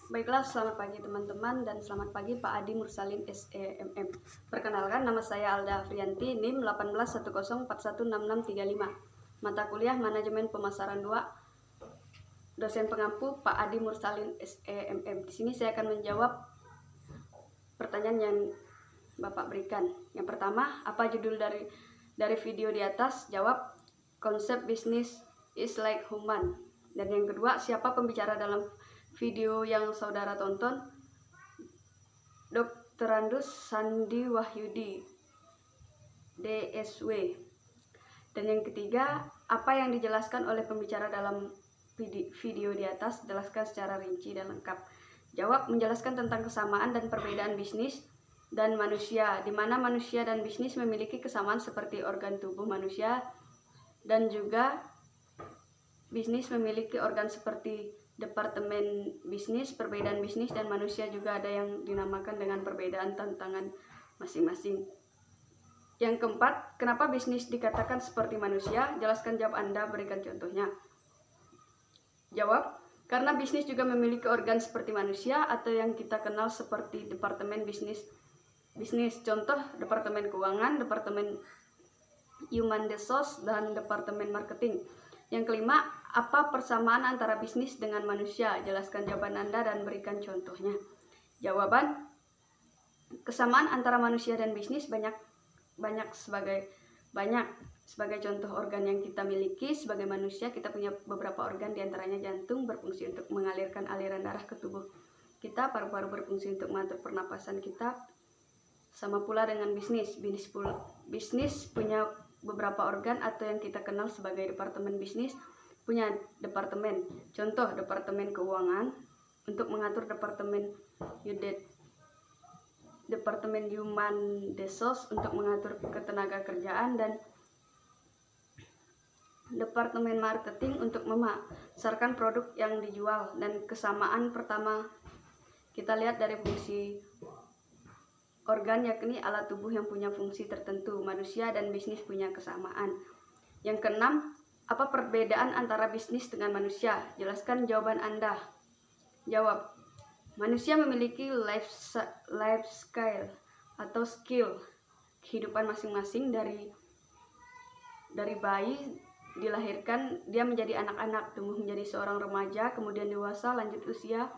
Baiklah, selamat pagi teman-teman dan selamat pagi Pak Adi Mursalin SEMM. Perkenalkan, nama saya Alda Afrianti, NIM 1810416635. Mata kuliah Manajemen Pemasaran 2. Dosen pengampu Pak Adi Mursalin SEMM. Di sini saya akan menjawab pertanyaan yang Bapak berikan. Yang pertama, apa judul dari video di atas? Jawab, konsep bisnis is like human. Dan yang kedua, siapa pembicara dalam video yang saudara tonton? Dr. Andus Sandi Wahyudi, DSW. Dan yang ketiga, apa yang dijelaskan oleh pembicara dalam video di atas? Jelaskan secara rinci dan lengkap. Jawab, menjelaskan tentang kesamaan dan perbedaan bisnis dan manusia, di mana manusia dan bisnis memiliki kesamaan seperti organ tubuh manusia, dan juga bisnis memiliki organ seperti departemen bisnis, perbedaan bisnis dan manusia juga ada yang dinamakan dengan perbedaan tantangan masing-masing. Yang keempat, kenapa bisnis dikatakan seperti manusia? Jelaskan, jawab Anda, berikan contohnya. Jawab, karena bisnis juga memiliki organ seperti manusia atau yang kita kenal seperti departemen bisnis. Contoh, departemen keuangan, departemen human resource, dan departemen marketing. Yang kelima, apa persamaan antara bisnis dengan manusia? Jelaskan jawaban Anda dan berikan contohnya. Jawaban, kesamaan antara manusia dan bisnis banyak sebagai contoh organ yang kita miliki. Sebagai manusia, kita punya beberapa organ, diantaranya jantung berfungsi untuk mengalirkan aliran darah ke tubuh kita, paru-paru berfungsi untuk mengatur pernapasan kita. Sama pula dengan bisnis. Bisnis punya beberapa organ atau yang kita kenal sebagai departemen bisnis, punya departemen. Contoh, departemen keuangan untuk mengatur departemen human resource untuk mengatur ketenaga kerjaan, dan departemen marketing untuk memasarkan produk yang dijual. Dan kesamaan pertama kita lihat dari fungsi organ, yakni alat tubuh yang punya fungsi tertentu. Manusia dan bisnis punya kesamaan. Yang keenam, apa perbedaan antara bisnis dengan manusia? Jelaskan jawaban Anda. Jawab, manusia memiliki life skill atau skill kehidupan masing-masing. Dari bayi dilahirkan, dia menjadi anak-anak, tumbuh menjadi seorang remaja, kemudian dewasa, lanjut usia.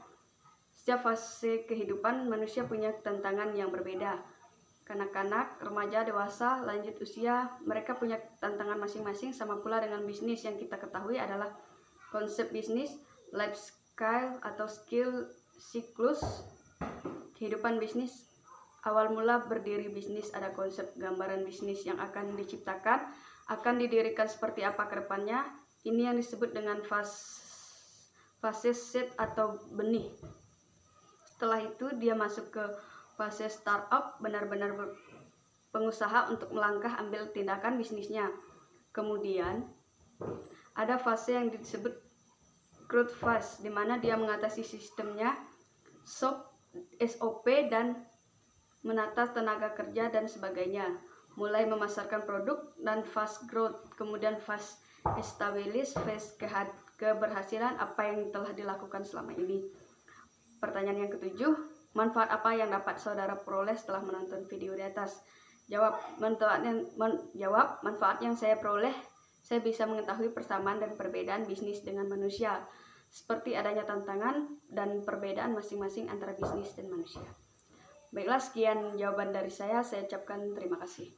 Setiap fase kehidupan manusia punya tantangan yang berbeda. Kanak-kanak, remaja, dewasa, lanjut usia, mereka punya tantangan masing-masing. Sama pula dengan bisnis. Yang kita ketahui adalah konsep bisnis, life skill atau skill siklus kehidupan bisnis. Awal mula berdiri bisnis, ada konsep gambaran bisnis yang akan diciptakan, akan didirikan seperti apa ke depannya. Ini yang disebut dengan fase seed atau benih. Setelah itu dia masuk ke fase startup, benar-benar pengusaha untuk melangkah ambil tindakan bisnisnya. Kemudian ada fase yang disebut growth phase, di mana dia mengatasi sistemnya, SOP dan menata tenaga kerja dan sebagainya. Mulai memasarkan produk dan fast growth, kemudian fast establish, phase keberhasilan apa yang telah dilakukan selama ini. Pertanyaan yang ketujuh, manfaat apa yang dapat saudara peroleh setelah menonton video di atas? Jawab, manfaat yang saya peroleh, saya bisa mengetahui persamaan dan perbedaan bisnis dengan manusia, seperti adanya tantangan dan perbedaan masing-masing antara bisnis dan manusia. Baiklah, sekian jawaban dari saya ucapkan terima kasih.